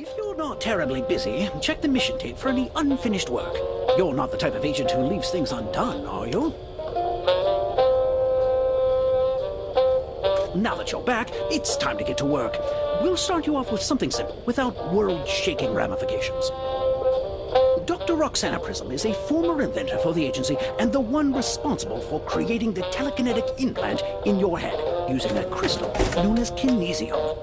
If you're not terribly busy, check the mission tape for any unfinished work. You're not the type of agent who leaves things undone, are you? Now that you're back, it's time to get to work. We'll start you off with something simple, without world-shaking ramifications. Dr. Roxana Prism is a former inventor for the agency and the one responsible for creating the telekinetic implant in your head using a crystal known as kinesium.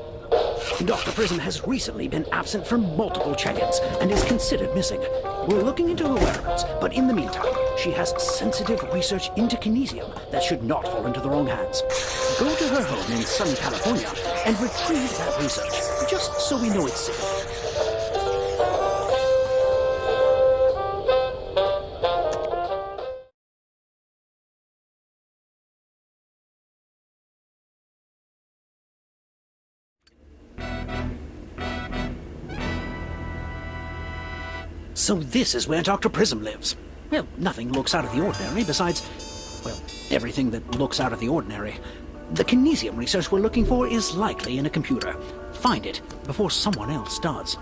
Dr. Prism has recently been absent from multiple check-ins and is considered missing. We're looking into her whereabouts, but in the meantime, she has sensitive research into kinesium that should not fall into the wrong hands. Go to her home in sunny California and retrieve that research, just so we know it's safe. So this is where Dr. Prism lives. Well, nothing looks out of the ordinary besides, well, everything that looks out of the ordinary. The kinesium research we're looking for is likely in a computer. Find it before someone else does.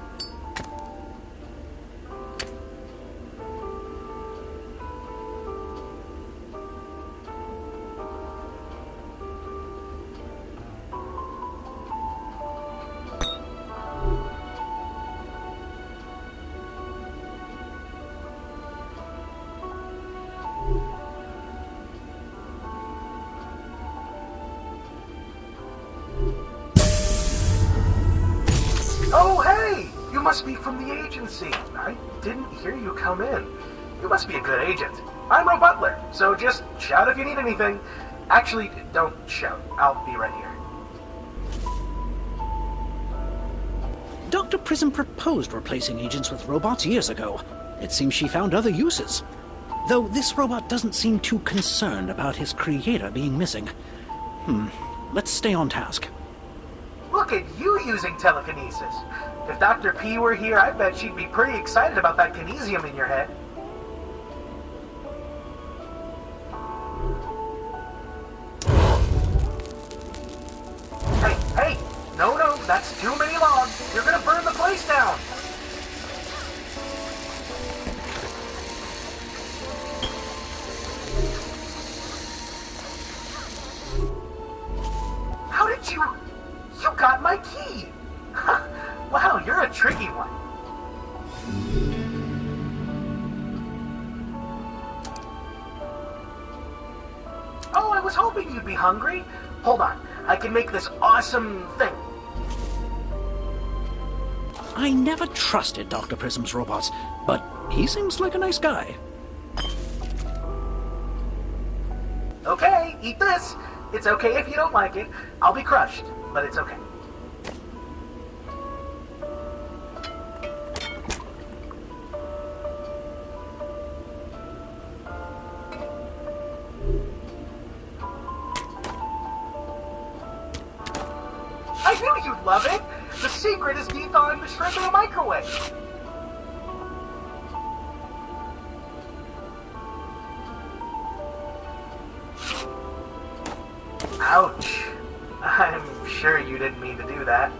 Oh, hey! You must be from the agency. I didn't hear you come in. You must be a good agent. I'm Ro Butler, so just shout if you need anything. Actually, don't shout. I'll be right here. Dr. Prism proposed replacing agents with robots years ago. It seems she found other uses. Though this robot doesn't seem too concerned about his creator being missing. Let's stay on task. Look at you using telekinesis. If Dr. P were here, I bet she'd be pretty excited about that kinesium in your head. Hey, no, that's too many logs. You're gonna burn the place down. How did you... You got my key! Wow, you're a tricky one. Oh, I was hoping you'd be hungry. Hold on, I can make this awesome thing. I never trusted Dr. Prism's robots, but he seems like a nice guy. Okay, eat this. It's okay if you don't like it. I'll be crushed, but it's okay. I knew you'd love it! The secret is de-thawing the shrimp in a microwave. Ouch. I'm sure you didn't mean to do that.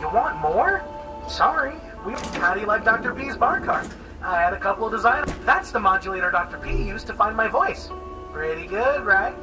You want more? Sorry. How do you like Dr. P's bar cart? I had a couple of designs. That's the modulator Dr. P used to find my voice. Pretty good, right?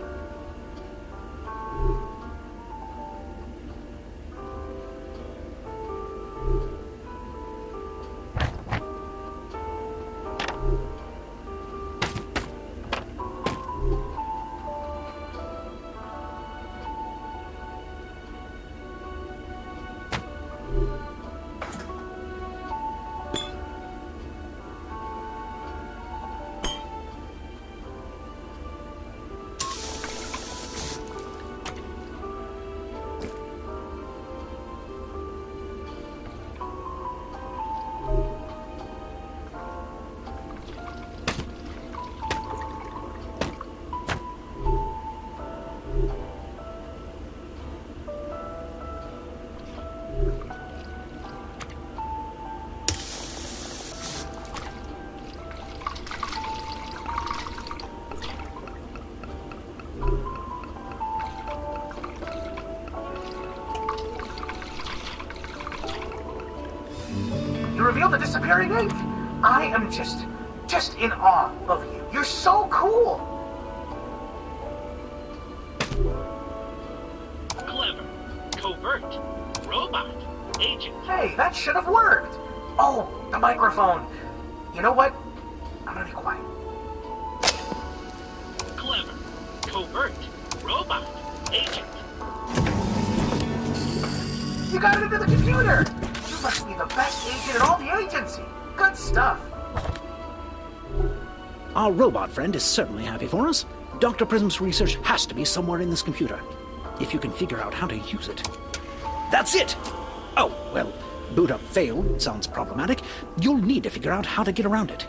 reveal the disappearing ink. I am just in awe of you. You're so cool. Clever, covert, robot, agent. Hey, that should have worked. Oh, the microphone. You know what? I'm gonna be quiet. Clever, covert, robot, agent. You got it into the computer. You must be the best agent in all the agency. Good stuff. Our robot friend is certainly happy for us. Dr. Prism's research has to be somewhere in this computer. If you can figure out how to use it. That's it! Oh, well, boot up failed sounds problematic. You'll need to figure out how to get around it.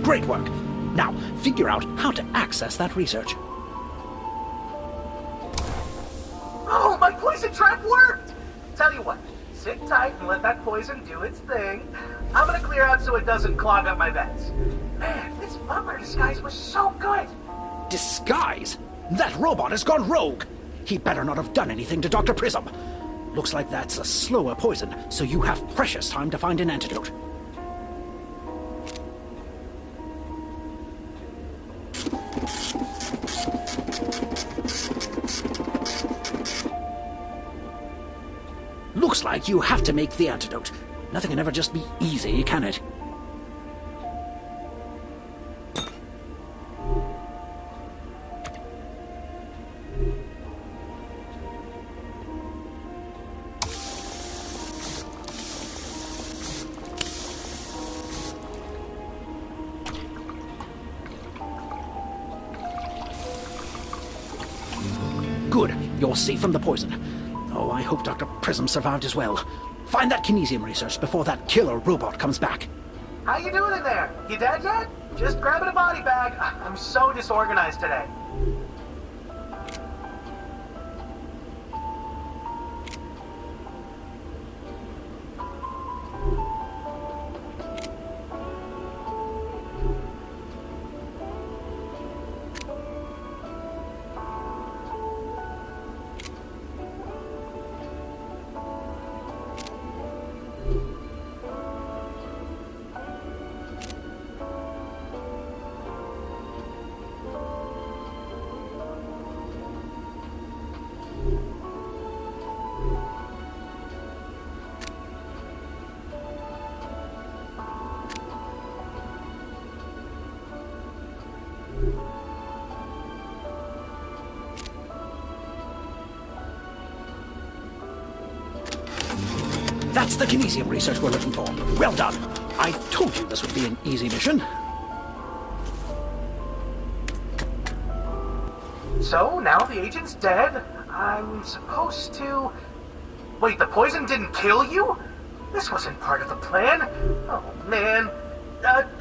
Great work. Now, figure out how to access that research. Oh, my poison trap worked! Tell you what, sit tight and let that poison do its thing. I'm gonna clear out so it doesn't clog up my vents. Man, this butler disguise was so good. Disguise? That robot has gone rogue! He better not have done anything to Dr. Prism. Looks like that's a slower poison, so you have precious time to find an antidote. Looks like you have to make the antidote. Nothing can ever just be easy, can it? Good. You're safe from the poison. Oh, I hope Dr. Prism survived as well. Find that kinesium research before that killer robot comes back. How you doing in there? You dead yet? Just grabbing a body bag. I'm so disorganized today. That's the kinesium research we're looking for. Well done. I told you this would be an easy mission. So, now the agent's dead. I'm supposed to... Wait, the poison didn't kill you? This wasn't part of the plan. Oh, man.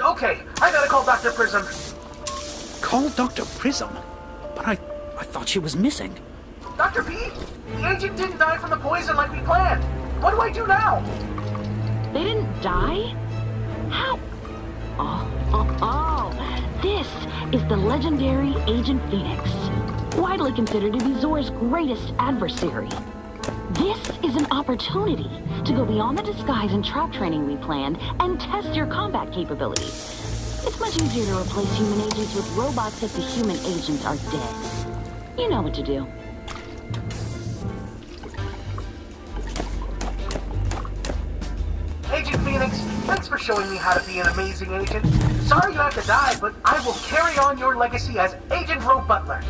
Okay. I gotta call Dr. Prism. Call Dr. Prism? But I thought she was missing. Dr. P, the agent didn't die from the poison like we planned. What do I do now? They didn't die? How? This is the legendary Agent Phoenix, widely considered to be Zor's greatest adversary. This is an opportunity to go beyond the disguise and trap training we planned and test your combat capabilities. It's much easier to replace human agents with robots if the human agents are dead. You know what to do. Agent Phoenix, thanks for showing me how to be an amazing agent. Sorry you have to die, but I will carry on your legacy as Agent Ro Butler.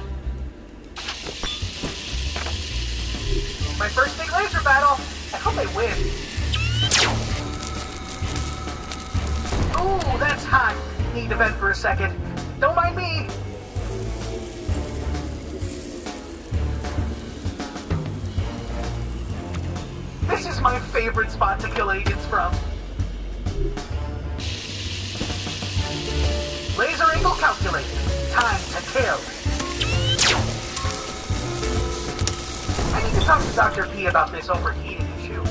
My first big laser battle. I hope I win. Ooh, that's hot. Need to vent for a second. Don't mind me. This is my favorite spot to kill agents from. Laser angle calculated. Time to kill. I need to talk to Dr. P about this overheating issue.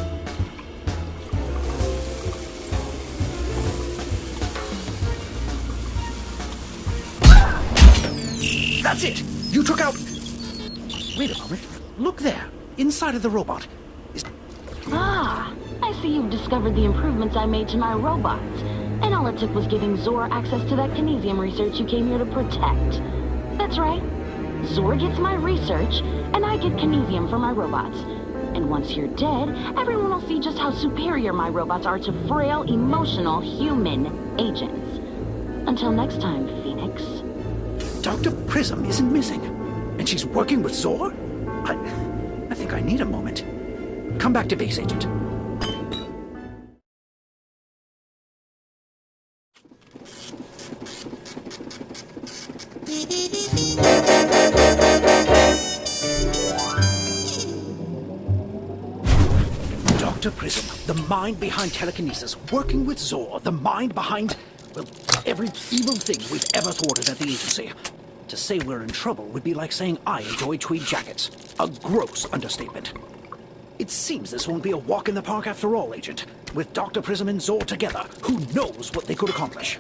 That's it! You took out... Wait a moment. Look there. Inside of the robot. Ah, I see you've discovered the improvements I made to my robots. And all it took was giving Zor access to that kinesium research you came here to protect. That's right. Zor gets my research, and I get kinesium for my robots. And once you're dead, everyone will see just how superior my robots are to frail, emotional, human agents. Until next time, Phoenix. Dr. Prism isn't missing. And she's working with Zor? I think I need a moment. Come back to base, Agent. Dr. Prism, the mind behind telekinesis, working with Zor, the mind behind, well, every evil thing we've ever thwarted at the agency. To say we're in trouble would be like saying I enjoy tweed jackets. A gross understatement. It seems this won't be a walk in the park after all, Agent. With Dr. Prism and Zor together, who knows what they could accomplish?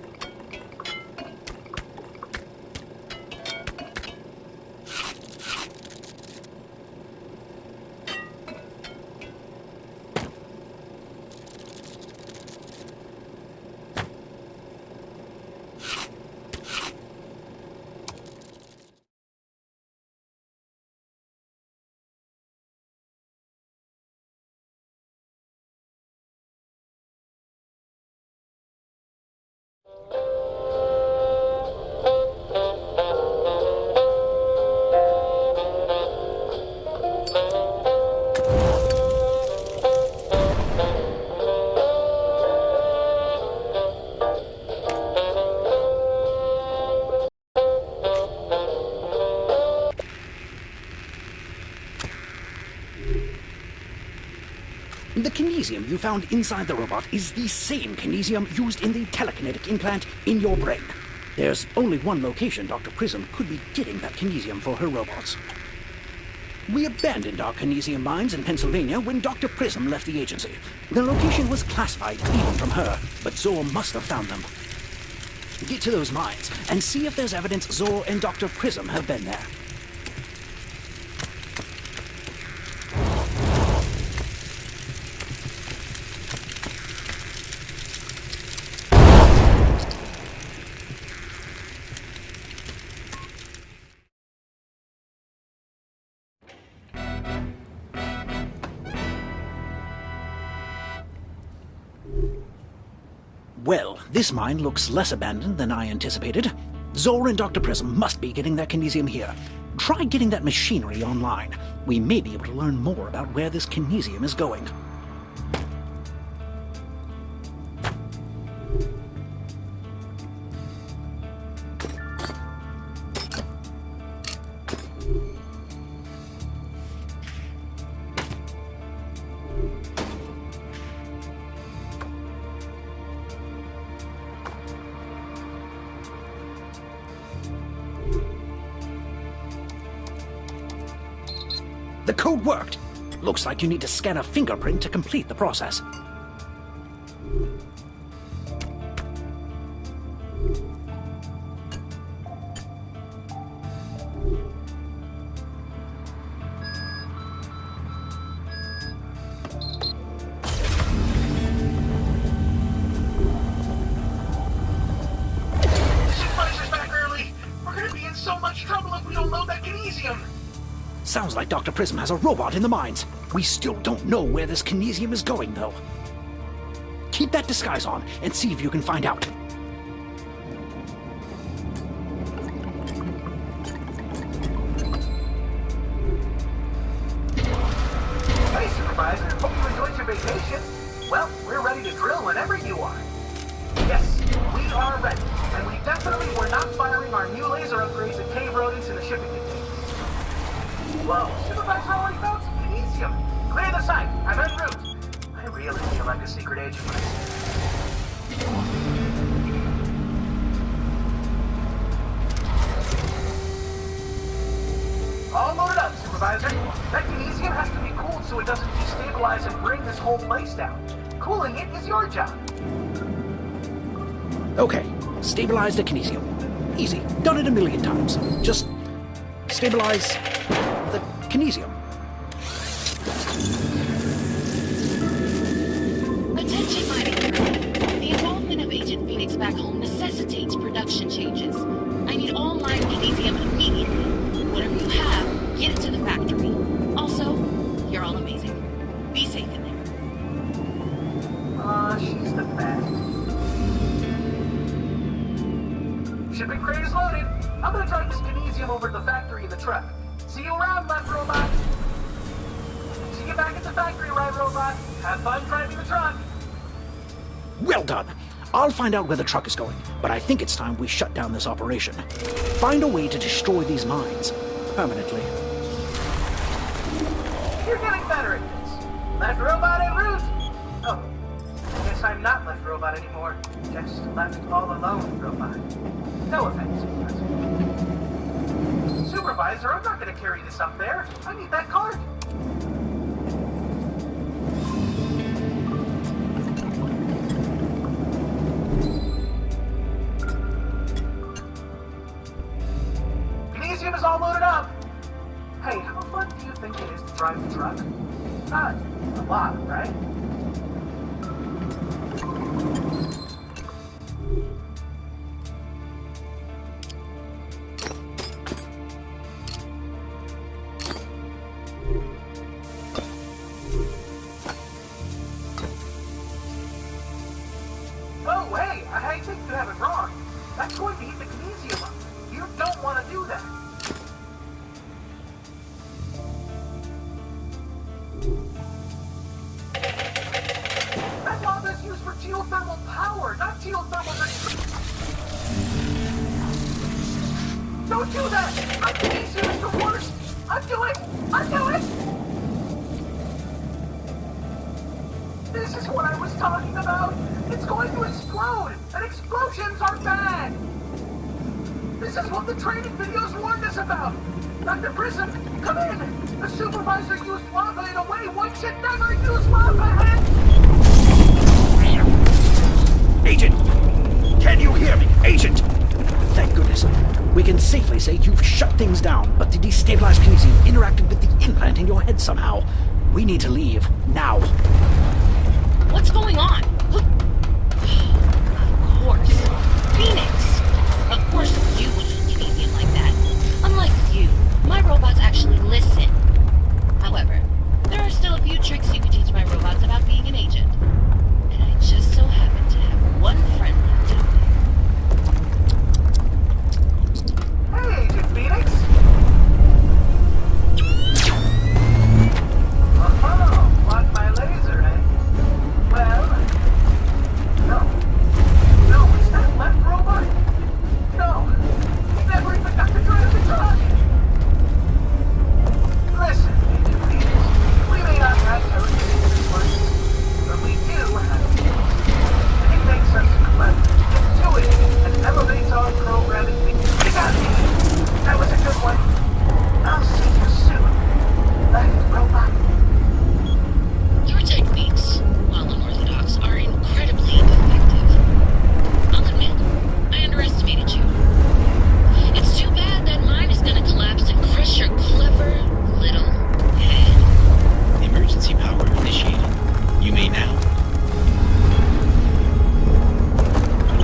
The kinesium you found inside the robot is the same kinesium used in the telekinetic implant in your brain. There's only one location Dr. Prism could be getting that kinesium for her robots. We abandoned our kinesium mines in Pennsylvania when Dr. Prism left the agency. The location was classified even from her, but Zor must have found them. Get to those mines and see if there's evidence Zor and Dr. Prism have been there. Well, this mine looks less abandoned than I anticipated. Zor and Dr. Prism must be getting that kinesium here. Try getting that machinery online. We may be able to learn more about where this kinesium is going. The code worked. Looks like you need to scan a fingerprint to complete the process. Supervisor's back early. We're gonna be in so much trouble if we don't load that kinesium. Sounds like Dr. Prism has a robot in the mines. We still don't know where this kinesium is going, though. Keep that disguise on and see if you can find out. Hey, Supervisor. Hope you enjoyed your vacation. Well, we're ready to drill whenever you are. Yes, we are ready. And we definitely were not firing our new laser upgrades at cave rodents in the shipping container. Whoa, Supervisor already found some kinesium. Clear the site. I'm en route. really feel like a secret agent when I... All loaded up, Supervisor. That kinesium has to be cooled so it doesn't destabilize and bring this whole place down. Cooling it is your job. Okay, stabilize the kinesium. Easy. Done it a million times. Just stabilize the kinesium. Attention, mighty crew. The involvement of Agent Phoenix back home necessitates production changes. I need all live kinesium immediately. Whatever you have, get it to the factory. Also, you're all amazing. Be safe in there. Aw, she's the best. Shipping crate is loaded. I'm gonna drive this kinesium over to the factory in the truck. See you around, Left Robot. See you back at the factory, Right Robot. Have fun driving the truck. Well done. I'll find out where the truck is going, but I think it's time we shut down this operation. Find a way to destroy these mines permanently. You're getting better at this. Left Robot en route. Oh, I guess I'm not Left Robot anymore. Just left all alone, Robot. No offense, Supervisor. Supervisor, I'm not gonna carry this up there. I need that cart. Kinesium is all loaded up. Hey, how fun do you think it is to drive the truck? Not a lot, right? Oh, hey, I think you have it wrong. That's going to heat the kinesium up. You don't want to do that. That lava is used for geothermal power, not geothermal Don't do that! My kinesium is the worst! Undo it! Undo it! This is what I was talking about! It's going to explode! And explosions are bad! This is what the training videos warned us about! Dr. Prism, come in! The supervisor used lava in a way one should never use lava! Agent! Can you hear me? Agent! Thank goodness. We can safely say you've shut things down, but the destabilized kinesium interacted with the implant in your head somehow. We need to leave, now. What's going on? Of course. Phoenix! Of course you would eat kinesium like that. Unlike you, my robots actually listen. However, there are still a few tricks you could teach my robots about being an agent. And I just so happen to have one friend left out there. Hey, Agent Phoenix! Oh, blocked my laser, eh? Well, no. No, is that Left Robot? No, he never even got to drive the truck! Listen, Agent Phoenix, we may not have telekinesis works, but we do have it. It makes us clever, intuitive, and elevates our programming. You got me! That was a good one. I'll see you soon, Left Robot. Your techniques, while unorthodox, are incredibly effective. I'll admit, I underestimated you. It's too bad that mine is gonna collapse and crush your clever little head. Emergency power initiated. You may now.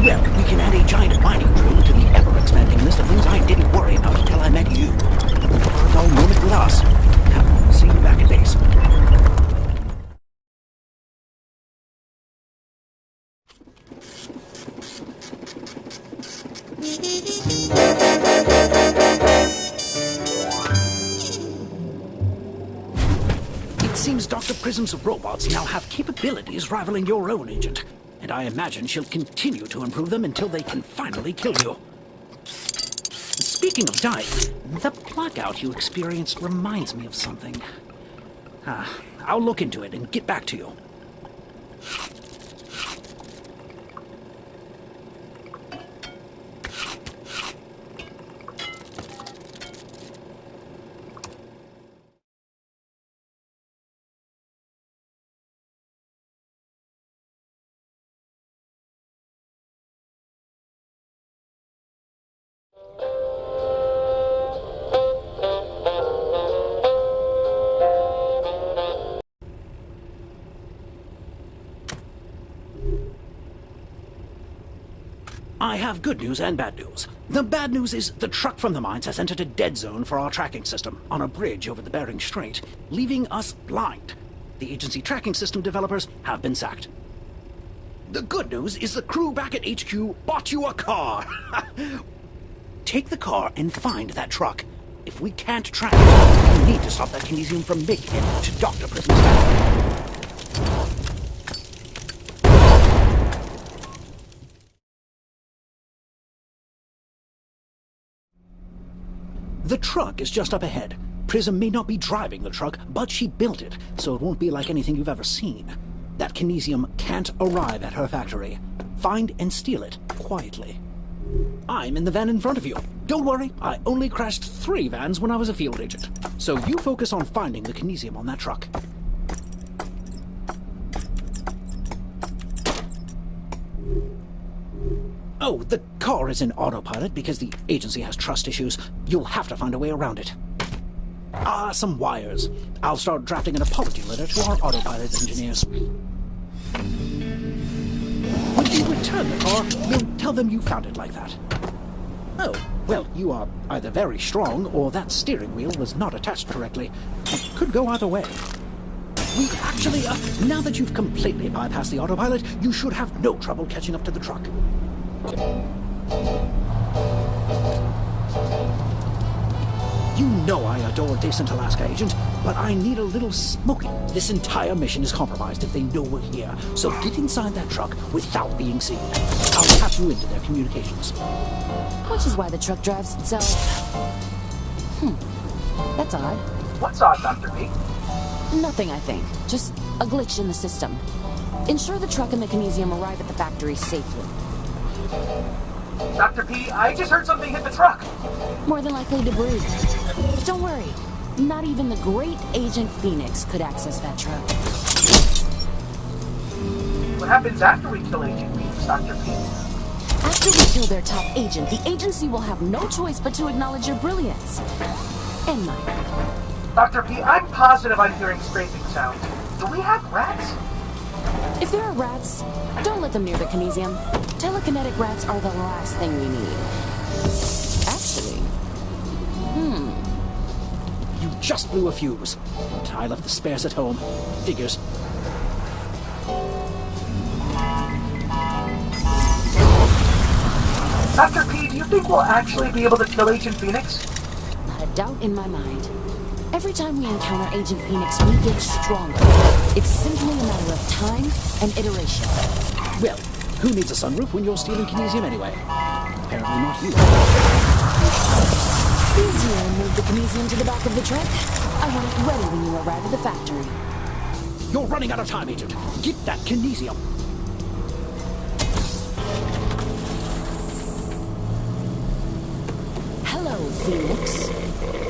Well, we can add a giant mining drill to the ever-expanding list of things I didn't worry about until I met you. Never a dull moment with us. Now, see you back at base. It seems Dr. Prism's robots now have capabilities rivaling your own, Agent. And I imagine she'll continue to improve them until they can finally kill you. Speaking of dying, the blackout you experienced reminds me of something. I'll look into it and get back to you. have good news and bad news. The bad news is the truck from the mines has entered a dead zone for our tracking system on a bridge over the Bering Strait, leaving us blind. The agency tracking system developers have been sacked. The good news is the crew back at HQ bought you a car. Take the car and find that truck. If we can't track it, we need to stop that kinesium from making it to Dr. Prism's factory. The truck is just up ahead. Prism may not be driving the truck, but she built it, so it won't be like anything you've ever seen. That kinesium can't arrive at her factory. Find and steal it quietly. I'm in the van in front of you. Don't worry, I only crashed 3 vans when I was a field agent. So you focus on finding the kinesium on that truck. Oh, the car is in autopilot because the agency has trust issues. You'll have to find a way around it. Some wires. I'll start drafting an apology letter to our autopilot engineers. When you return the car, we'll tell them you found it like that. Oh, well, you are either very strong or that steering wheel was not attached correctly. It could go either way. We actually, now that you've completely bypassed the autopilot, you should have no trouble catching up to the truck. You know I adore Decent Alaska, Agent, but I need a little smoking. This entire mission is compromised if they know we're here, so get inside that truck without being seen. I'll tap you into their communications. Which is why the truck drives itself. That's odd. What's odd, Dr. B? Nothing, I think. Just a glitch in the system. Ensure the truck and the kinesium arrive at the factory safely. Dr. P, I just heard something hit the truck. More than likely debris. Don't worry. Not even the great Agent Phoenix could access that truck. What happens after we kill Agent Phoenix, Dr. P? After we kill their top agent, the agency will have no choice but to acknowledge your brilliance. And mine. Dr. P, I'm positive I'm hearing scraping sounds. Do we have rats? If there are rats, don't let them near the kinesium. Telekinetic rats are the last thing we need. Actually, You just blew a fuse. I left the spares at home. Figures. Dr. P, do you think we'll actually be able to kill Agent Phoenix? not a doubt in my mind. Every time we encounter Agent Phoenix, we get stronger. It's simply a matter of time and iteration. Well, who needs a sunroof when you're stealing kinesium anyway? Apparently not you. Easier to move the kinesium to the back of the truck. I want it ready when you arrive at the factory. You're running out of time, Agent. Get that kinesium. Hello, Phoenix.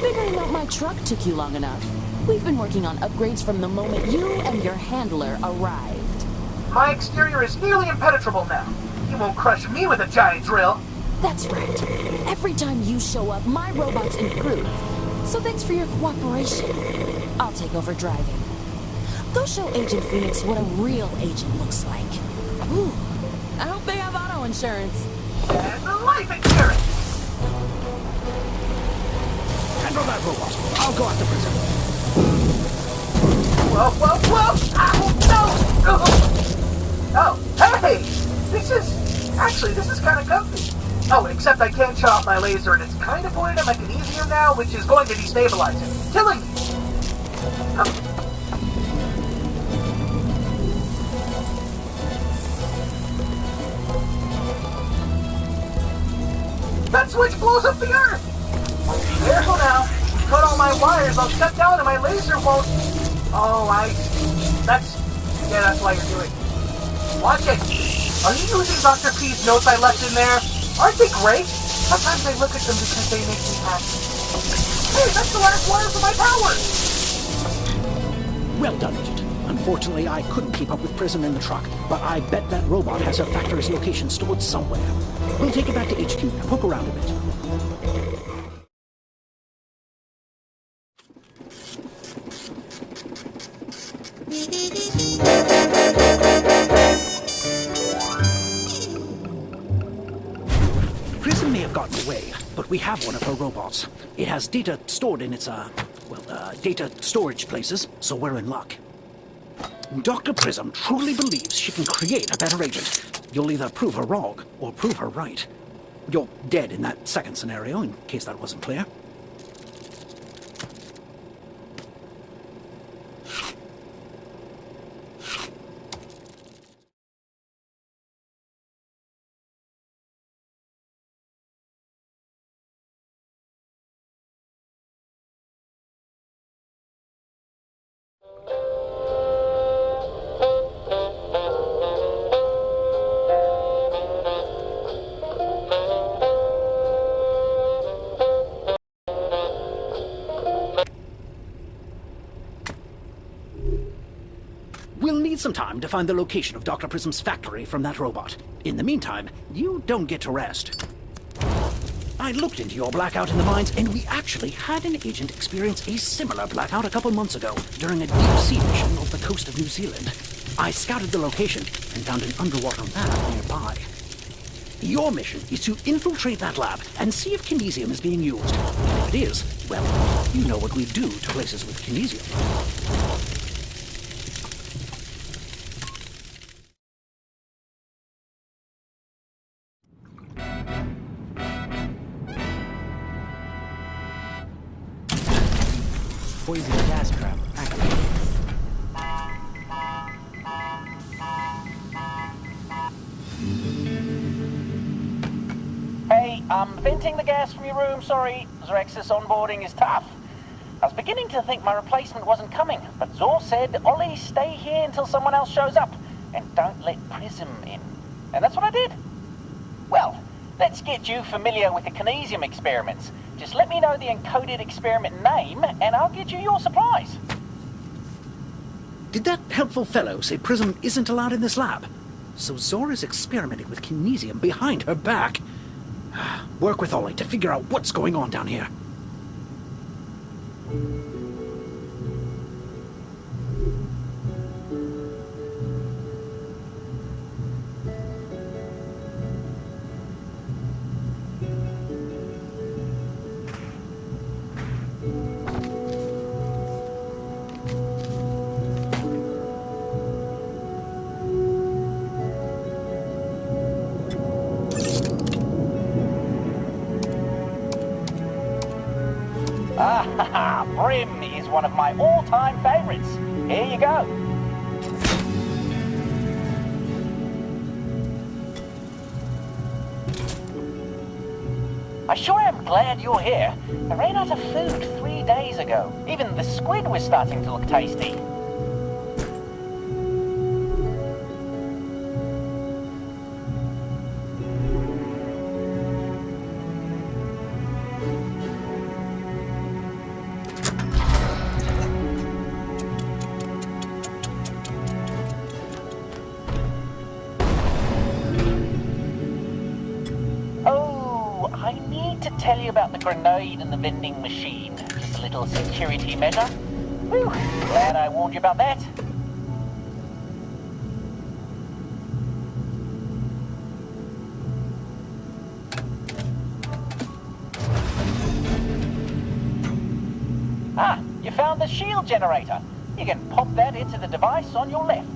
Figuring out my truck took you long enough. We've been working on upgrades from the moment you and your handler arrived. My exterior is nearly impenetrable now. You won't crush me with a giant drill. That's right. Every time you show up, my robots improve. So thanks for your cooperation. I'll take over driving. Go show Agent Phoenix what a real agent looks like. Ooh, I hope they have auto insurance. And the life insurance. Handle that robot. I'll go after Prism. Whoa, whoa, whoa! Ow, no! Oh, hey! This is kind of comfy. Oh, except I can't shut off my laser, and it's kind of pointed at my kinesium now, which is going to destabilize it, killing me. That switch blows up the earth! Careful now. Cut all my wires, I'll shut down and my laser won't... Oh, that's why you're doing it. Watch it. Are you using Dr. P's notes I left in there? Aren't they great? Sometimes I look at them because they make me happy. Hey, that's the last wire for my power! Well done, Agent. Unfortunately, I couldn't keep up with Prism in the truck, but I bet that robot has her factory's location stored somewhere. We'll take it back to HQ and poke around a bit. gotten away, but we have one of her robots. It has data stored in its, data storage places, so we're in luck. Dr. Prism truly believes she can create a better agent. You'll either prove her wrong, or prove her right. You're dead in that second scenario, in case that wasn't clear. We'll need some time to find the location of Dr. Prism's factory from that robot. In the meantime, you don't get to rest. I looked into your blackout in the mines, and we actually had an agent experience a similar blackout a couple months ago during a deep-sea mission off the coast of New Zealand. I scouted the location and found an underwater lab nearby. Your mission is to infiltrate that lab and see if kinesium is being used. And if it is, well, you know what we do to places with kinesium. Poison gas trap activated. Hey, I'm venting the gas from your room, sorry. Zrex's onboarding is tough. I was beginning to think my replacement wasn't coming, but Zor said, Ollie, stay here until someone else shows up, and don't let Prism in. And that's what I did. Well, let's get you familiar with the kinesium experiments. Just let me know the encoded experiment name, and I'll get you your supplies. Did that helpful fellow say Prism isn't allowed in this lab? So Zor is experimenting with kinesium behind her back. Work with Ollie to figure out what's going on down here. Brim is one of my all-time favorites. Here you go. I sure am glad you're here. I ran out of food 3 days ago. Even the squid was starting to look tasty. Tell you about the grenade and the vending machine. Just a little security measure. Whew, glad I warned you about that. Ah, you found the shield generator. You can pop that into the device on your left.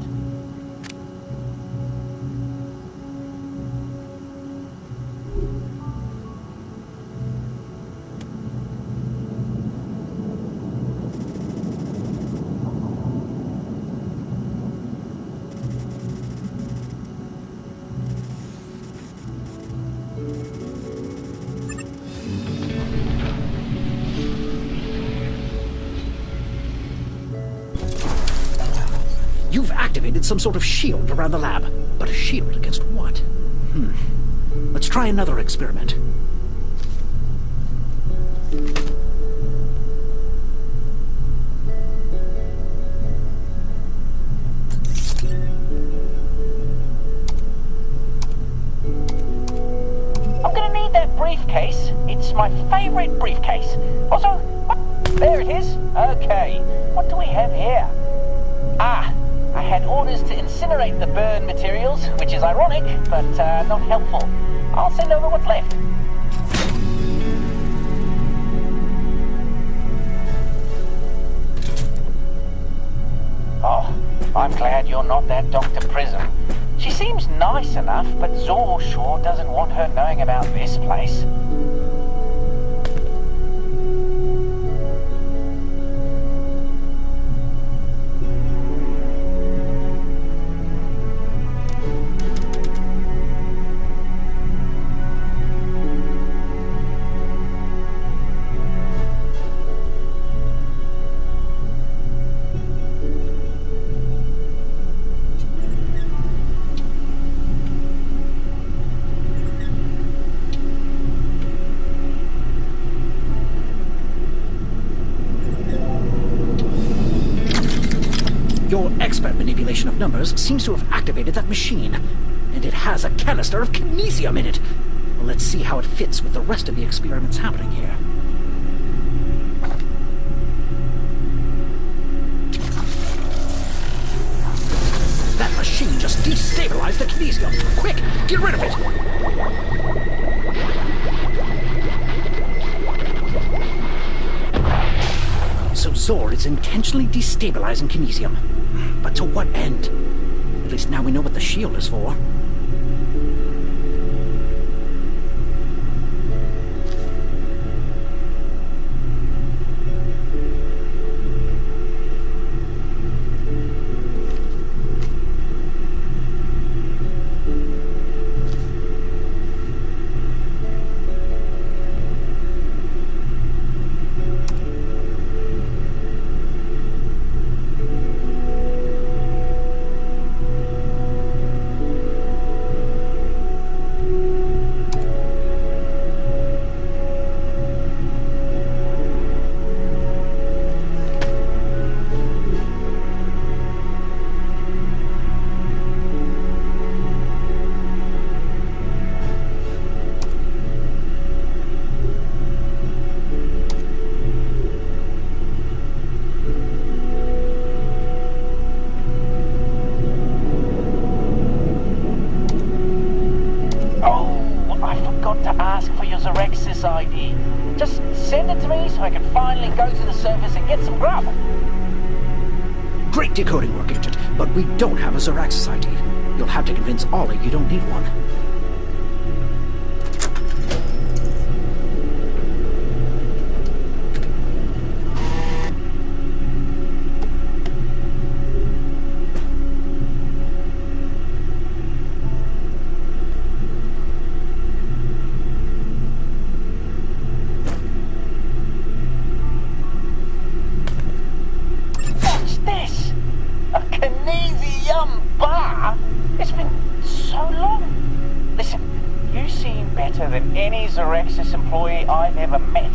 You've activated some sort of shield around the lab. But a shield against what? Let's try another experiment. I'm gonna need that briefcase. It's my favorite briefcase. Also, there it is. Okay, what do we have here? Ah, I had orders to incinerate the burn materials, which is ironic, but not helpful. I'll send over what's left. you're not that Dr. Prism. She seems nice enough, but Zor sure doesn't want her knowing about this place. Your expert manipulation of numbers seems to have activated that machine, and it has a canister of kinesium in it. Well, let's see how it fits with the rest of the experiments happening here. That machine just destabilized the kinesium. Quick, get rid of it! So Zor is intentionally destabilizing kinesium. But to what end? At least now we know what the shield is for. ID. Just send it to me so I can finally go to the surface and get some grub. Great decoding work, Agent, but we don't have a Zoraxis ID. You'll have to convince Ollie you don't need one. Bwahh! It's been so long. Listen, you seem better than any Zoraxis employee I've ever met.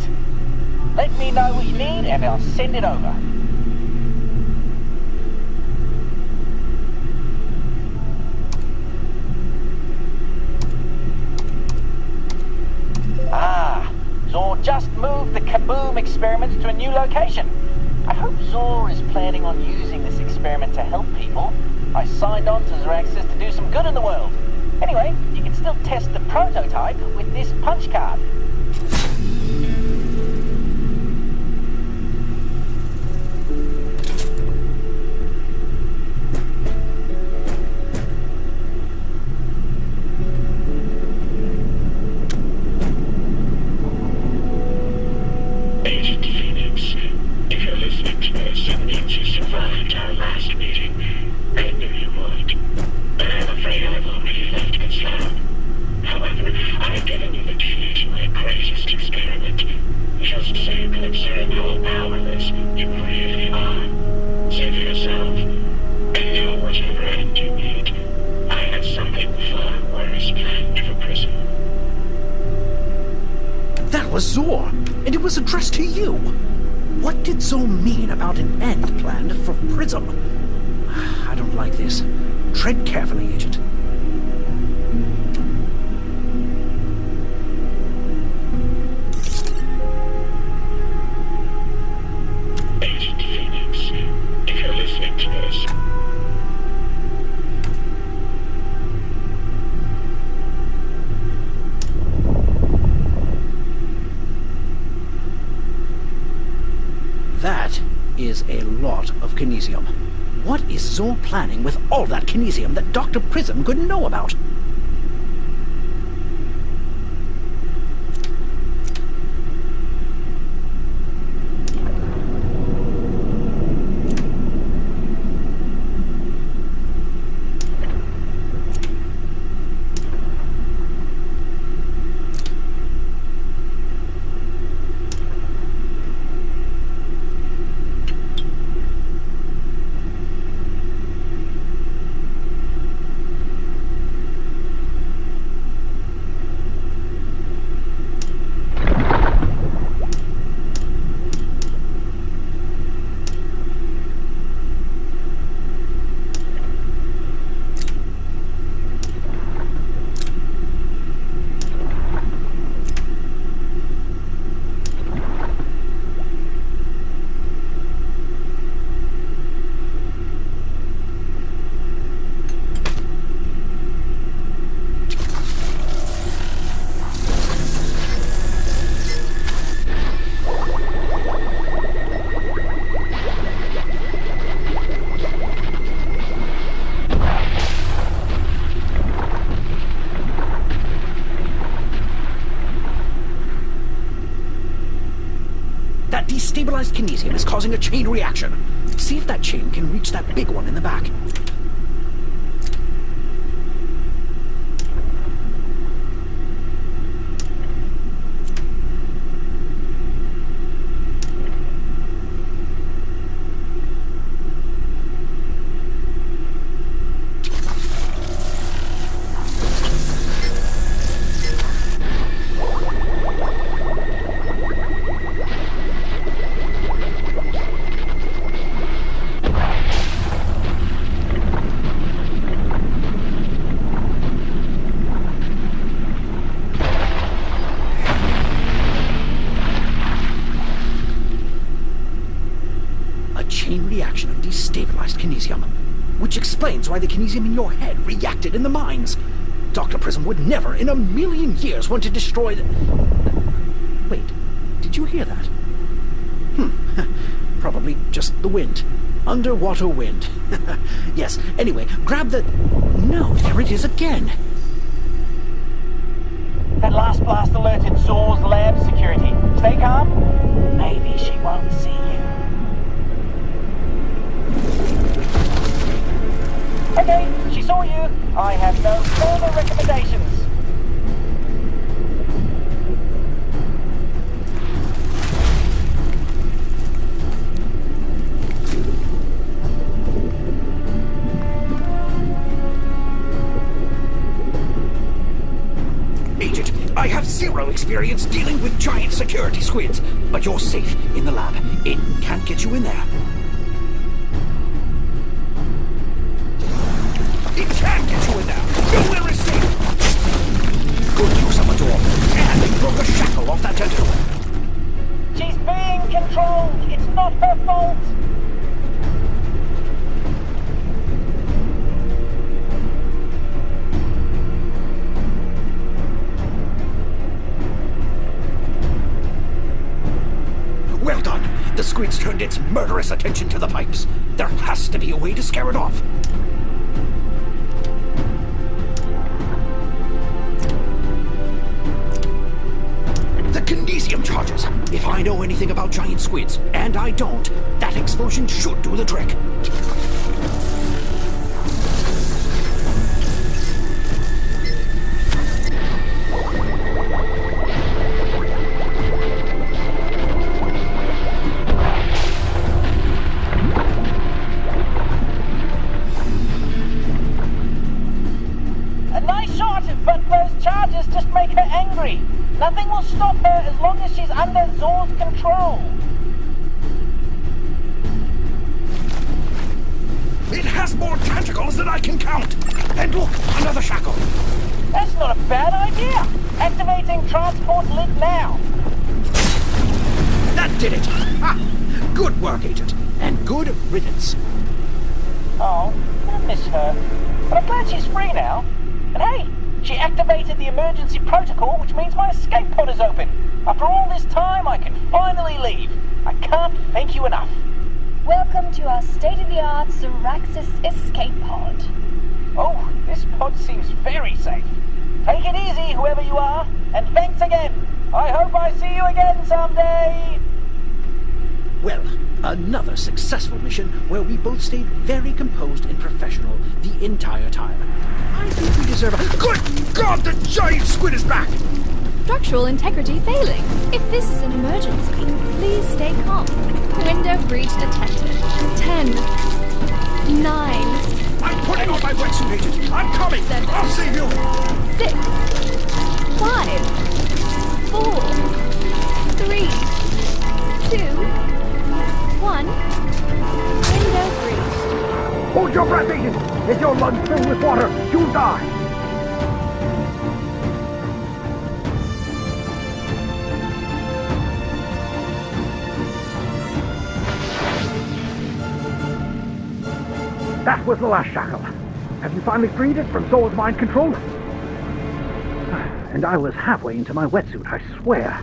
Let me know what you need and I'll send it over. Zor just moved the Kaboom experiments to a new location. I hope Zor is planning on using this experiment to help people. I signed on to Zoraxis to do some good in the world. Anyway, you can still test the prototype with this punch card. Agent Phoenix, if you're listening to this, it means you survived our last meeting. I knew you would, but I'm afraid I've already left this lab. However, I've given you the key to my greatest experiment. Just so you can observe how powerless you really are. Say for yourself, and know whatever end you need. I have something far worse planned for Prism. That was Zor, and it was addressed to you. What did Zor mean about an end planned for Prism? I don't like this. Tread carefully, Agent. Agent Phoenix, if you're listening to this, that is a lot of kinesium. What is Zor planning with all that kinesium that Dr. Prism couldn't know about? That destabilized kinesium is causing a chain reaction. See if that chain can reach that big one in the back. Chain reaction of destabilized kinesium, which explains why the kinesium in your head reacted in the mines. Dr. Prism would never in a million years want to destroy the... Wait, did you hear that? Probably just the wind. Underwater wind. Yes, anyway, grab the... No, there it is again. That last blast alerted Zor's lab security. Stay calm. Maybe she won't see you. Okay, she saw you. I have no further recommendations. Agent, I have zero experience dealing with giant security squids, but you're safe in the lab. It can't get you in there. It can't get you in there! Nowhere is safe! Good use of the door, and you broke a shackle off that tentacle. She's being controlled! It's not her fault! Well done! The squid's turned its murderous attention to the pipes. There has to be a way to scare it off. Kinesium charges. If I know anything about giant squids, and I don't, that explosion should do the trick. A nice shot, but those charges just make her angry. Nothing will stop her as long as she's under Zor's control. It has more tentacles than I can count. And look, another shackle. That's not a bad idea. Activating transport link now. That did it. Ha! Good work, Agent. And good riddance. Oh, I miss her. But I'm glad she's free now. And hey, she activated the emergency protocol, which means my escape pod is open. After all this time, I can finally leave. I can't thank you enough. Welcome to our state-of-the-art Zoraxis escape pod. Oh, this pod seems very safe. Take it easy, whoever you are, and thanks again. I hope I see you again someday. Well, another successful mission where we both stayed very composed and professional the entire time. I think we deserve a... Good God, the giant squid is back! Structural integrity failing. If this is an emergency, please stay calm. Window breach detected. 10, 9... I'm putting on my wetsuit, agent! I'm coming! 7, I'll save you! 6, 5, 4, 3, 2, 1. Window breached. Hold your breath, agent! If your lungs fill with water, you'll die! That was the last shackle. Have you finally freed it from Zor's mind control? And I was halfway into my wetsuit, I swear.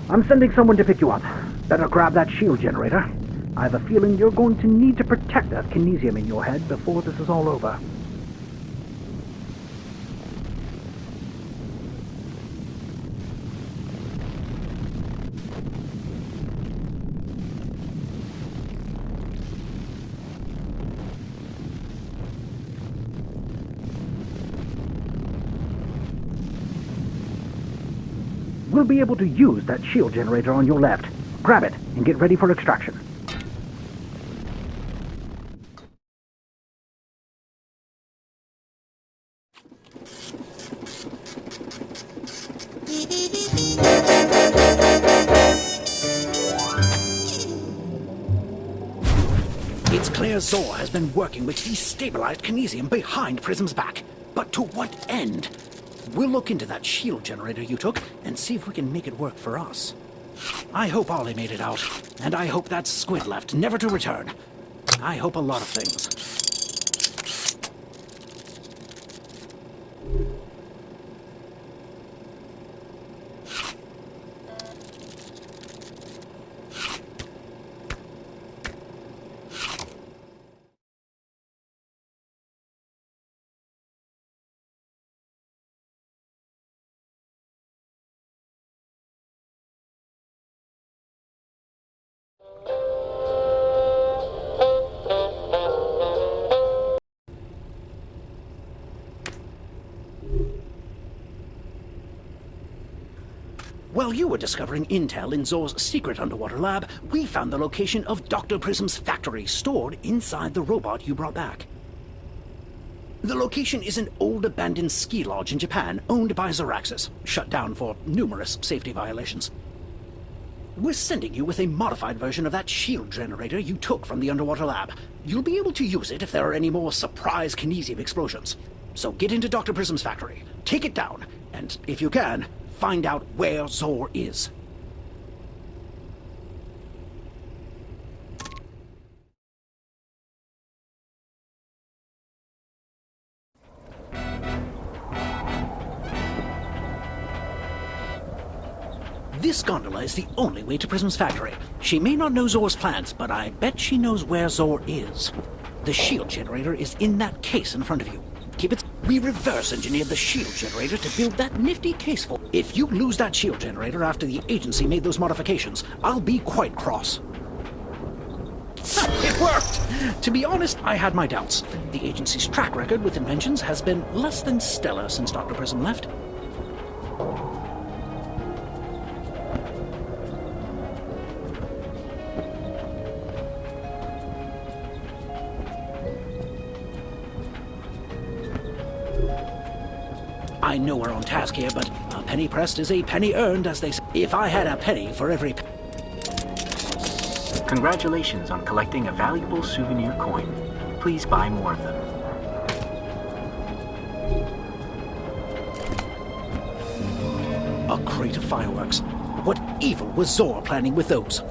I'm sending someone to pick you up. Better grab that shield generator. I have a feeling you're going to need to protect that kinesium in your head before this is all over. We'll be able to use that shield generator on your left. Grab it and get ready for extraction. It's clear Zor has been working with destabilized kinesium behind Prism's back. But to what end? We'll look into that shield generator you took and see if we can make it work for us. I hope Ollie made it out, and I hope that squid left, never to return. I hope a lot of things. While you were discovering intel in Zor's secret underwater lab, we found the location of Dr. Prism's factory stored inside the robot you brought back. The location is an old abandoned ski lodge in Japan owned by Zoraxis, shut down for numerous safety violations. We're sending you with a modified version of that shield generator you took from the underwater lab. You'll be able to use it if there are any more surprise kinesium explosions. So get into Dr. Prism's factory, take it down, and if you can, find out where Zor is. This gondola is the only way to Prism's factory. She may not know Zor's plans, but I bet she knows where Zor is. The shield generator is in that case in front of you. Keep it. We reverse engineered the shield generator to build that nifty case for. If you lose that shield generator after the agency made those modifications, I'll be quite cross. It worked! To be honest, I had my doubts. The agency's track record with inventions has been less than stellar since Dr. Prism left. I know we're on task here, but a penny pressed is a penny earned, as they say. If I had a penny for every... Congratulations on collecting a valuable souvenir coin. Please buy more of them. A crate of fireworks. What evil was Zor planning with those?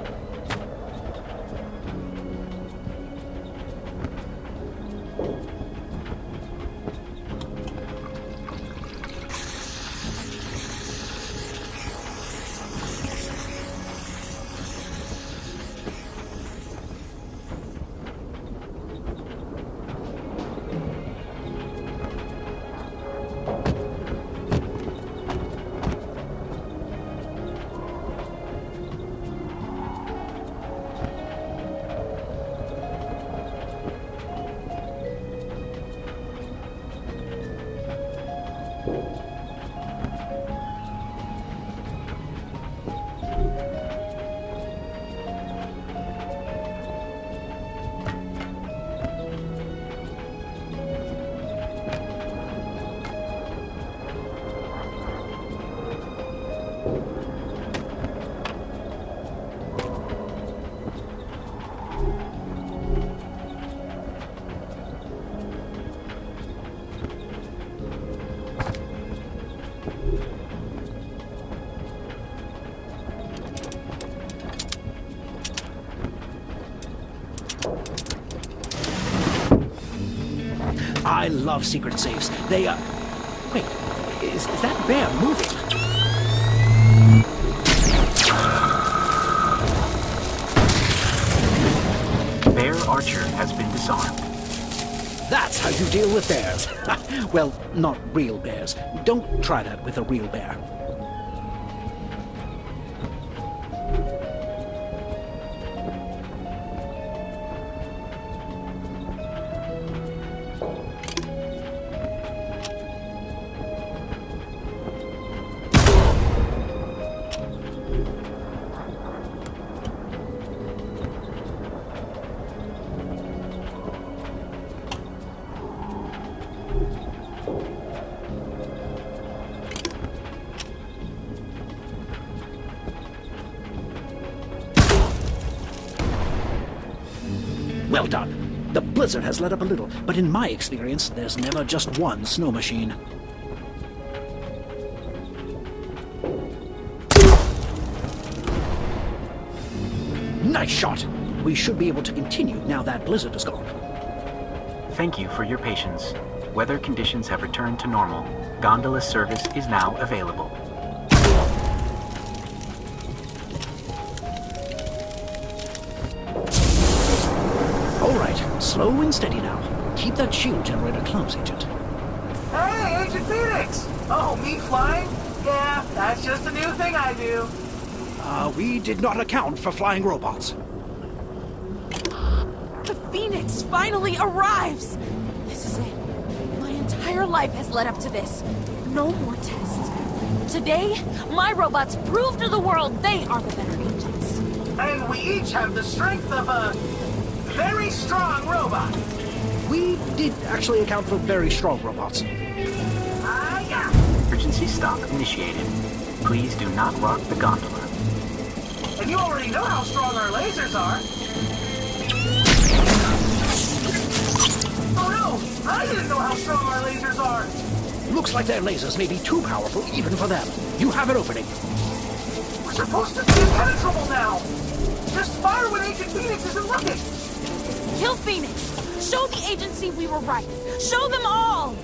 I love secret safes. They, Wait, is that bear moving? Bear Archer has been disarmed. That's how you deal with bears. Well, not real bears. Don't try that with a real bear. Well done. The blizzard has let up a little, but in my experience, there's never just one snow machine. Nice shot! We should be able to continue now that blizzard is gone. Thank you for your patience. Weather conditions have returned to normal. Gondola service is now available. Slow and steady now. Keep that shield generator close, Agent. Hey, Agent Phoenix! Oh, me flying? Yeah, that's just a new thing I do. We did not account for flying robots. The Phoenix finally arrives! This is it. My entire life has led up to this. No more tests. Today, my robots prove to the world they are the better agents. And we each have the strength of a very strong robot. We did actually account for very strong robots. Yeah. Emergency stop initiated. Please do not rock the gondola. And you already know how strong our lasers are. Oh no! I didn't know how strong our lasers are. Looks like their lasers may be too powerful even for them. You have an opening. We're supposed to be impenetrable now. Just fire when Agent Phoenix isn't looking. Kill Phoenix! Show the agency we were right! Show them all!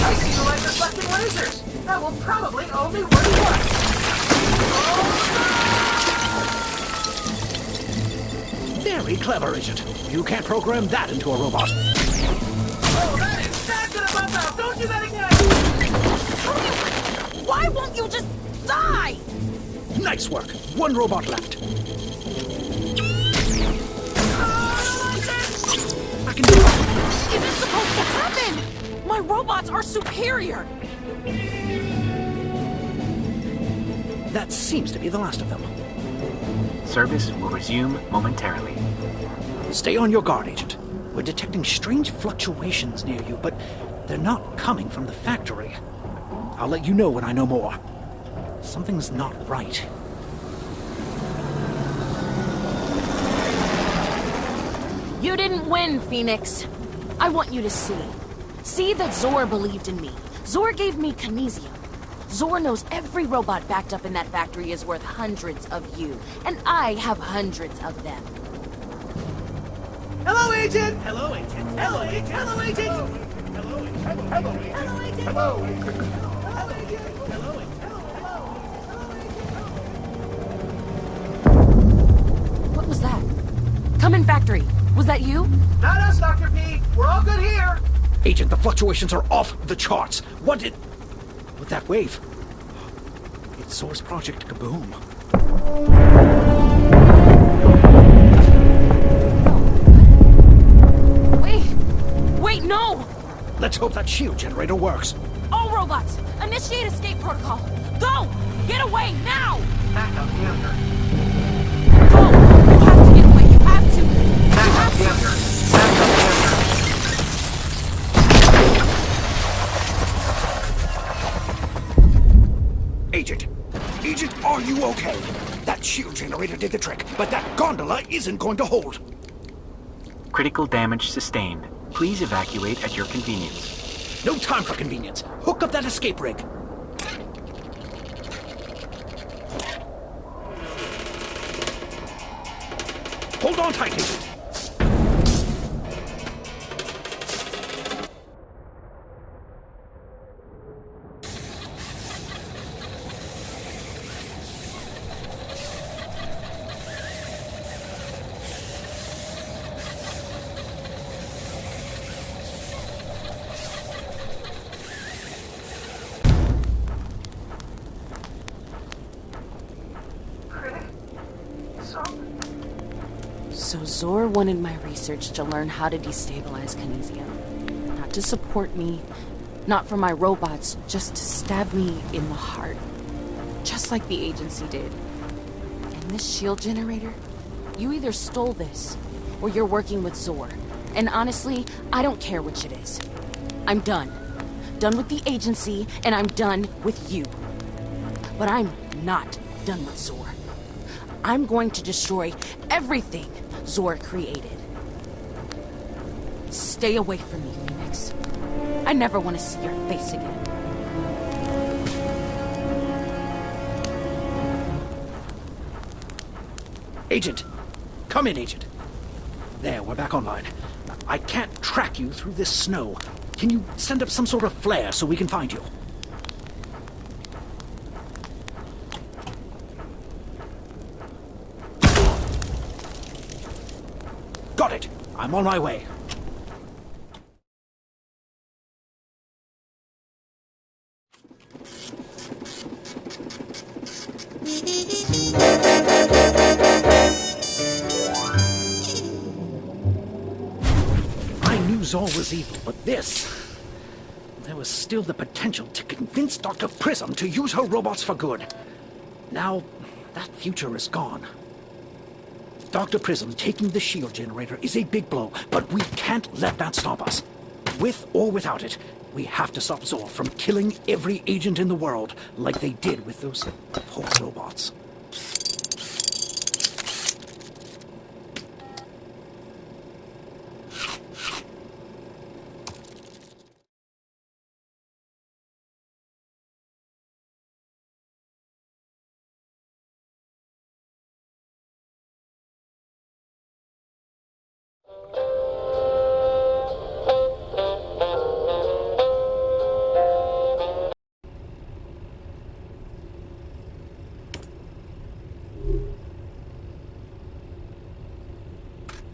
I see the light reflecting lasers! That will probably only work once! Very clever, Agent. You can't program that into a robot. Oh, that's gonna bump out! Don't do that again! Why won't you just die? Nice work. One robot left. I can do it. Isn't supposed to happen! My robots are superior! That seems to be the last of them. Service will resume momentarily. Stay on your guard, Agent. We're detecting strange fluctuations near you, but they're not coming from the factory. I'll let you know when I know more. Something's not right. You didn't win, Phoenix. I want you to see. See that Zor believed in me. Zor gave me Kinesium. Zor knows every robot backed up in that factory is worth hundreds of you, and I have hundreds of them. Hello, Agent! Hello, Agent. Hello, Agent! Hello, Agent! Hello, Agent. Hello, Agent! Hello, Agent! Hello, Agent! What was that? Come in, factory. Was that you? Not us, Dr. P. We're all good here. Agent, the fluctuations are off the charts. What did... with that wave? It's Source Project Kaboom. Wait, no! Let's hope that shield generator works. All robots, initiate escape protocol. Go! Get away, now! Backup vehicle. Go! You have to get away, you have to! Backup vehicle. Agent! Agent, are you okay? That shield generator did the trick, but that gondola isn't going to hold. Critical damage sustained. Please evacuate at your convenience. No time for convenience. Hook up that escape rig. on tight, Agent. So Zor wanted my research to learn how to destabilize Kinesium. Not to support me, not for my robots, just to stab me in the heart. Just like the agency did. And this shield generator? You either stole this, or you're working with Zor. And honestly, I don't care which it is. I'm done. Done with the agency, and I'm done with you. But I'm not done with Zor. I'm going to destroy everything Zor created. Stay away from me, Phoenix. I never want to see your face again. Agent! Come in, Agent. There, we're back online. I can't track you through this snow. Can you send up some sort of flare so we can find you? Got it! I'm on my way. I knew Zor was evil, but this... There was still the potential to convince Dr. Prism to use her robots for good. Now, that future is gone. Dr. Prism taking the shield generator is a big blow, but we can't let that stop us. With or without it, we have to stop Zor from killing every agent in the world like they did with those poor robots.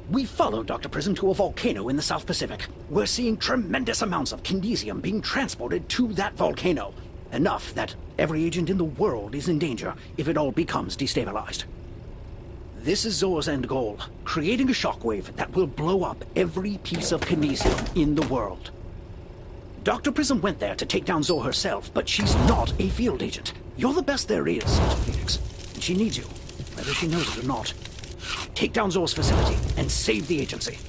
We followed Dr. Prism to a volcano in the South Pacific. We're seeing tremendous amounts of kinesium being transported to that volcano. Enough that every agent in the world is in danger if it all becomes destabilized. This is Zor's end goal, creating a shockwave that will blow up every piece of kinesium in the world. Dr. Prism went there to take down Zor herself, but she's not a field agent. You're the best there is, Phoenix, and she needs you, whether she knows it or not. Take down Zor's facility and save the agency.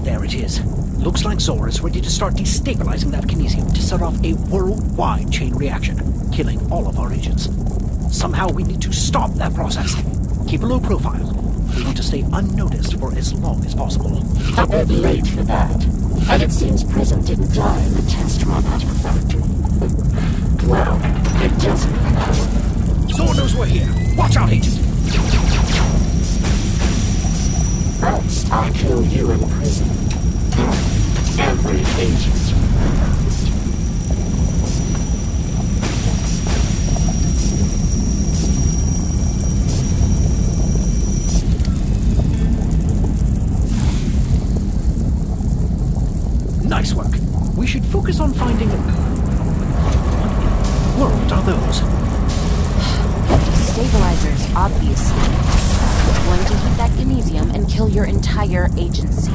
There it is. Looks like Zor is ready to start destabilizing that kinesium to set off a worldwide chain reaction, killing all of our agents. Somehow we need to stop that process. Keep a low profile. We want to stay unnoticed for as long as possible. A bit late for that. And it seems Prism didn't die in the test run out of the factory. Well, it doesn't matter. Zor knows we're here. Watch out, Agent! First, I kill you in prison. And every agent around. Nice work. We should focus on finding... What world are those? Stabilizers, obviously. We're going to heat that kinesium and kill your entire agency.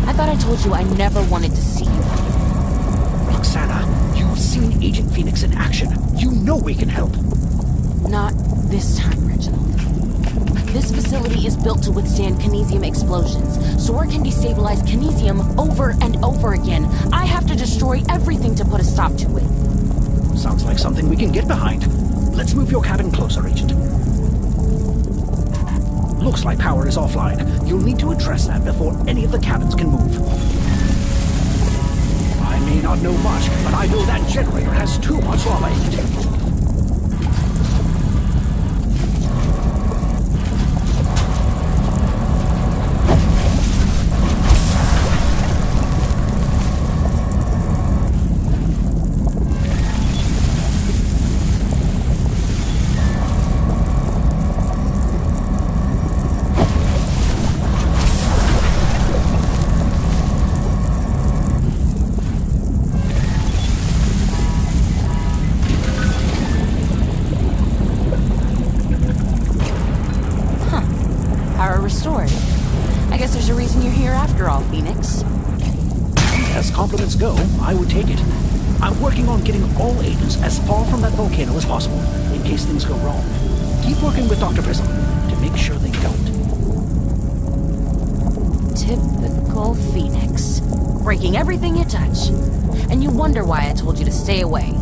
I thought I told you I never wanted to see you. Roxana, you've seen Agent Phoenix in action. You know we can help. Not this time, Reginald. This facility is built to withstand kinesium explosions. Zor can destabilize kinesium over and over again. I have to destroy everything to put a stop to it. Sounds like something we can get behind. Let's move your cabin closer, Agent. Looks like power is offline. You'll need to address that before any of the cabins can move. I may not know much, but I know that generator has too much lava heat. Restored. I guess there's a reason you're here after all, Phoenix. As compliments go, I would take it. I'm working on getting all agents as far from that volcano as possible, in case things go wrong. Keep working with Dr. Prism to make sure they don't. Typical Phoenix. Breaking everything you touch. And you wonder why I told you to stay away.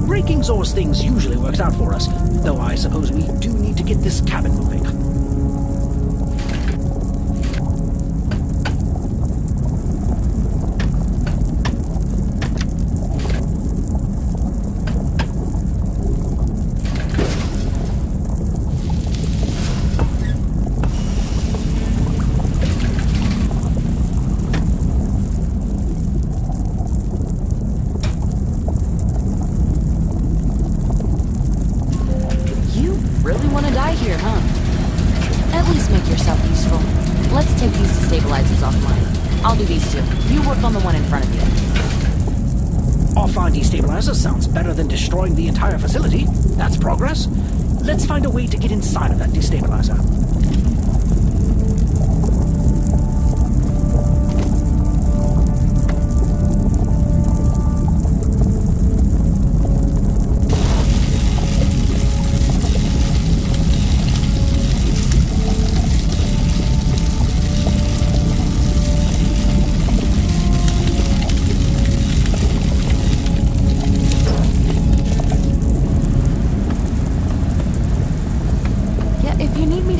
Breaking Zor's things usually works out for us, though I suppose we do need to get this cabin moving. Really want to die here, huh? At least make yourself useful. Let's take these destabilizers offline. I'll do these two. You work on the one in front of you. Offline destabilizer sounds better than destroying the entire facility. That's progress. Let's find a way to get inside of that destabilizer.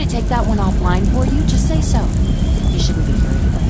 Take that one offline for you, just say so. You shouldn't be here anyway.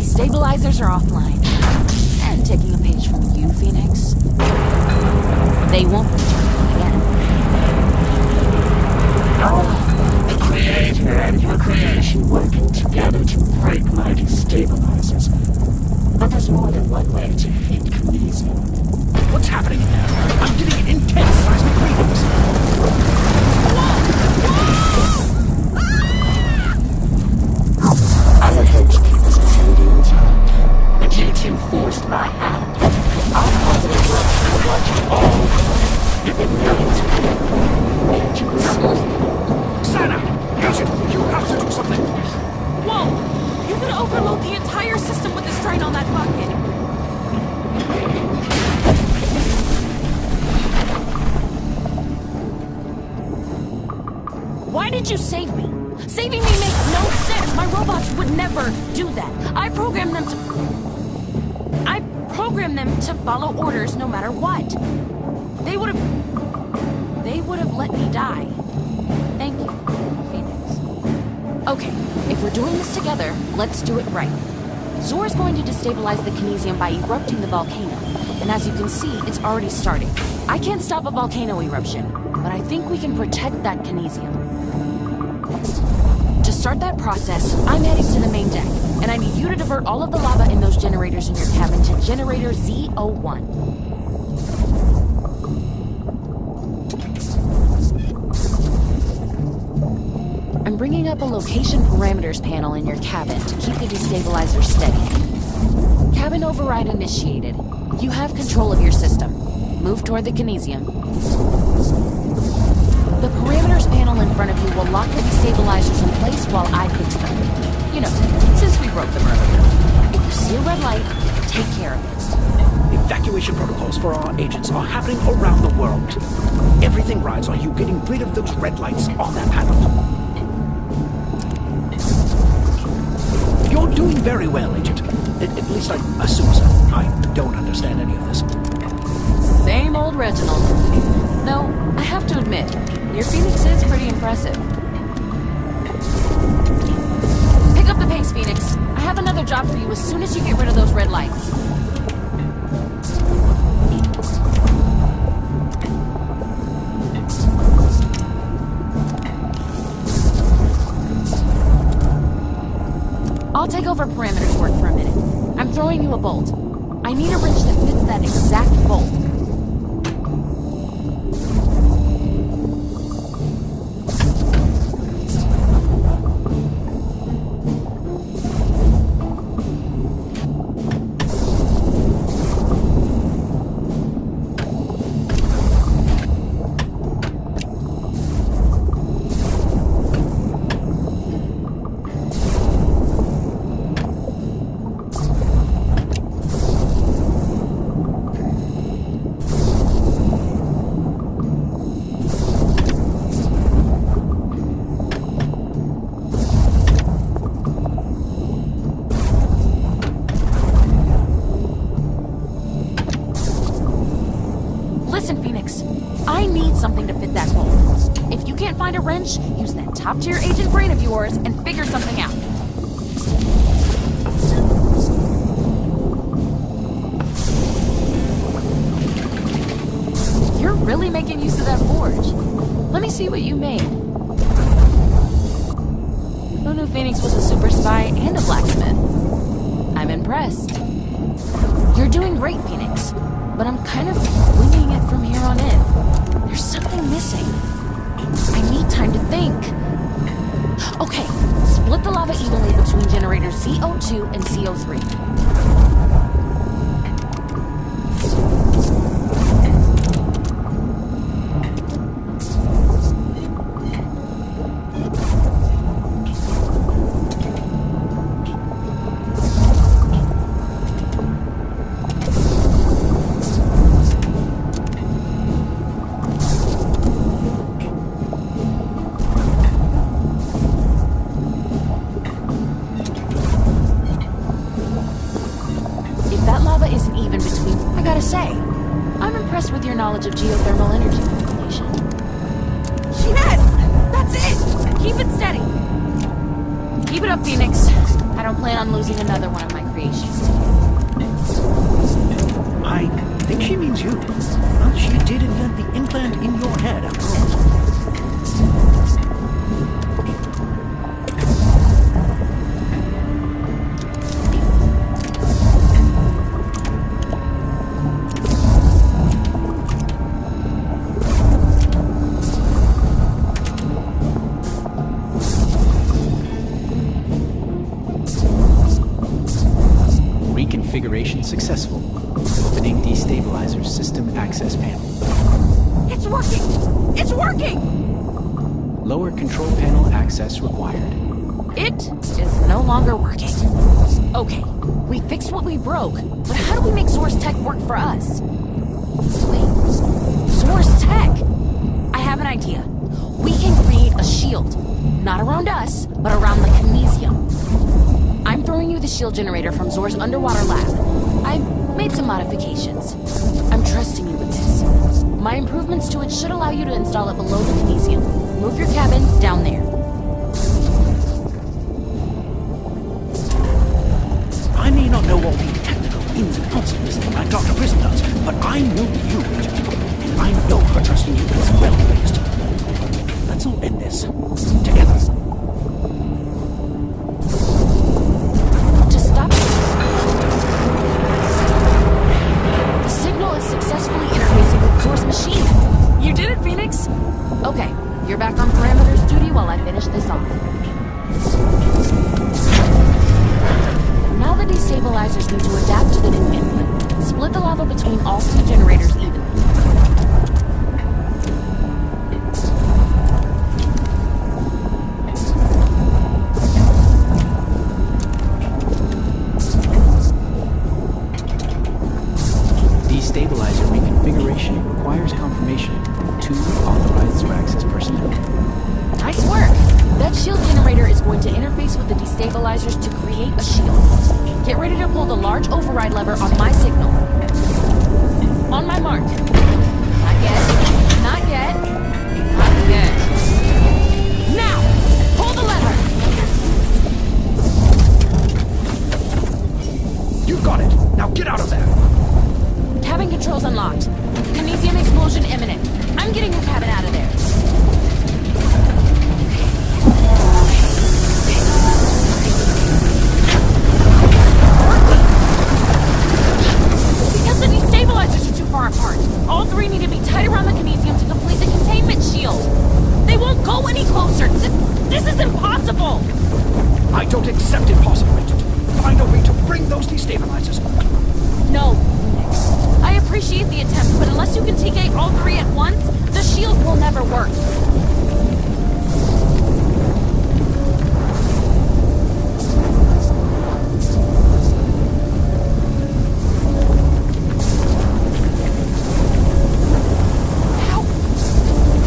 Stabilizers are offline. And taking a page from you, Phoenix. They won't return again. The Creator and your creation working together to break my destabilizers. But there's more than one way to hit Kinesia. What's happening in there? I'm getting intense seismic readings. I would hope to keep this facility intact, but you two forced my hand. I'm positive Rex would like you all gone. You've been millions of people. Can't you see? Sana! Agent, you have to do something! Whoa! You could overload the entire system with the strain on that bucket. Why did you save me? Saving me makes no sense. My robots would never do that. I programmed them to follow orders no matter what. They would have let me die. Thank you, Phoenix. Okay, if we're doing this together, let's do it right. Zor's going to destabilize the Kinesium by erupting the volcano. And as you can see, it's already starting. I can't stop a volcano eruption, but I think we can protect that Kinesium. Just start that process, I'm heading to the main deck, and I need you to divert all of the lava in those generators in your cabin to generator Z01. I'm bringing up a location parameters panel in your cabin to keep the destabilizer steady. Cabin override initiated. You have control of your system. Move toward the kinesium. The parameters panel in front of you will lock the destabilizers in place while I fix them. You know, since we broke them earlier. If you see a red light, take care of it. Evacuation protocols for our agents are happening around the world. Everything rides on you getting rid of those red lights on that panel. You're doing very well, Agent. At least I assume so. I don't understand any of this. Same old Reginald. Though, I have to admit, your Phoenix is pretty impressive. Pick up the pace, Phoenix. I have another job for you as soon as you get rid of those red lights. I'll take over parameters work for a minute. I'm throwing you a bolt. I need a wrench that fits that exact bolt. Use that top-tier agent brain of yours and figure something out. You're really making use of that forge. Let me see what you made. Who knew Phoenix was a super spy and a blacksmith? I'm impressed. You're doing great, Phoenix, but I'm kind of winging it from here on in. There's something missing. I need time to think. Okay, split the lava evenly between generators CO2 and CO3. Knowledge of geothermal energy manipulation. Yes! That's it! Keep it steady. Keep it up, Phoenix. I don't plan on losing another one of my creations. I think she means you. Well, she did invent the implant in your head, after all. Configuration successful. Opening destabilizer system access panel. It's working! It's working! Lower control panel access required. It is no longer working. Okay, we fixed what we broke, but how do we make Source Tech work for us? Wait, Source Tech? I have an idea. We can create a shield. Not around us, but around the kinesium. I'm throwing you the shield generator from Zor's underwater lab. I've made some modifications. I'm trusting you with this. My improvements to it should allow you to install it below the kinesium. Move your cabin down there. I may not know all the technical ins and outs of this thing like Dr. Prison does, but I know you, Agent. And I know her trusting you is well placed. Let's all end this together. Okay, you're back on parameters duty while I finish this off. Now the destabilizers need to adapt to the new input. Split the lava between all 3 generators evenly. Destabilizer reconfiguration requires confirmation from 2 authorized Zraxis personnel. Nice work! That shield generator is going to interface with the destabilizers to create a shield. Get ready to pull the large override lever on my signal. On my mark. Not yet. Not yet. Not yet. Now! Pull the lever! You've got it. Now get out of there. Cabin controls unlocked. Kinesium explosion imminent. I'm getting your cabin out of there. Because the destabilizers are too far apart. All 3 need to be tight around the kinesium to complete the containment shield. They won't go any closer. This is impossible. I don't accept impossible, Agent. Find a way to bring those destabilizers. No, Phoenix. I appreciate the attempt, but unless you can take out all 3 at once, the shield will never work.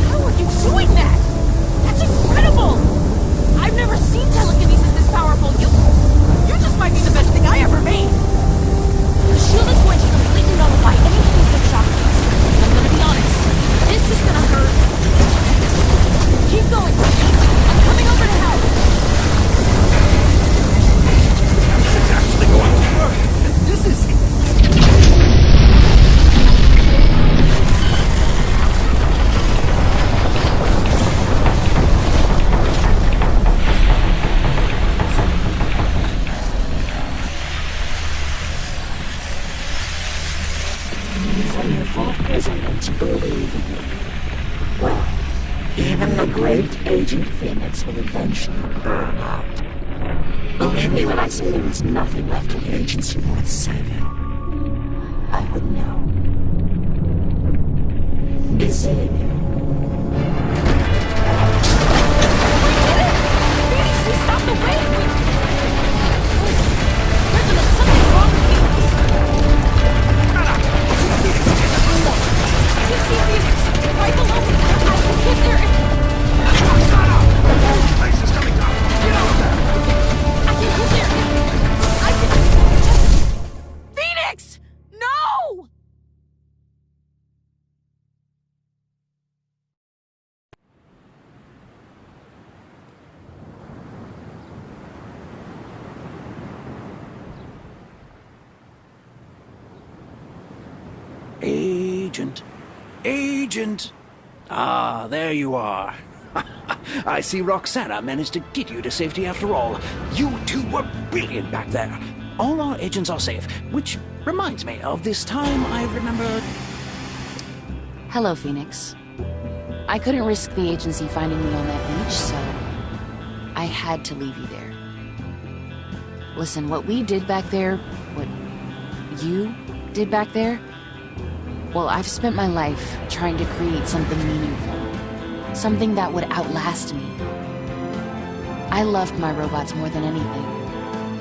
How are you doing that? That's incredible! I've never seen telekinesis this powerful. You just might be the best thing I ever made. The shield is going to completely nullify any defensive shock troops. I'm gonna be honest. This is gonna hurt. Keep going, please. I'm coming over to help. This is actually going to work. This is... To believe in you. Well, even the great Agent Phoenix will eventually burn out. Believe me when I say there is nothing left in the agency worth saving. I would know. Is it? We did it! Phoenix, we stopped the wave! Something's wrong with Phoenix. I can see Phoenix right below me. I can get there and... The place is coming down. Get out of there. I can get there. I can... Phoenix! No! Agent. Agent. Ah, there you are. I see Roxana managed to get you to safety after all. You two were brilliant back there. All our agents are safe, which reminds me of this time I remember... Hello, Phoenix. I couldn't risk the agency finding me on that beach, so I had to leave you there. Listen, what we did back there, what you did back there, well, I've spent my life trying to create something meaningful. Something that would outlast me. I loved my robots more than anything,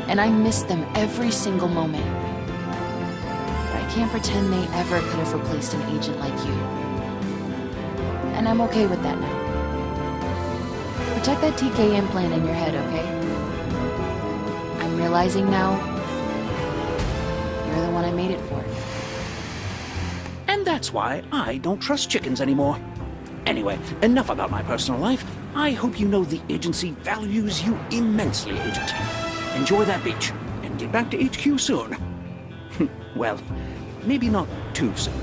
and I missed them every single moment. But I can't pretend they ever could have replaced an agent like you. And I'm okay with that now. Protect that TK implant in your head, okay? I'm realizing now, you're the one I made it for. And that's why I don't trust chickens anymore. Anyway, enough about my personal life. I hope you know the agency values you immensely, Agent. Enjoy that beach, and get back to HQ soon. Well, maybe not too soon.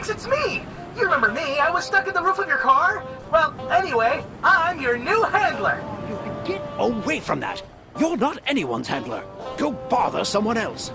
Rex, it's me! You remember me? I was stuck in the roof of your car? Well, anyway, I'm your new handler. Get away from that! You're not anyone's handler. Go bother someone else.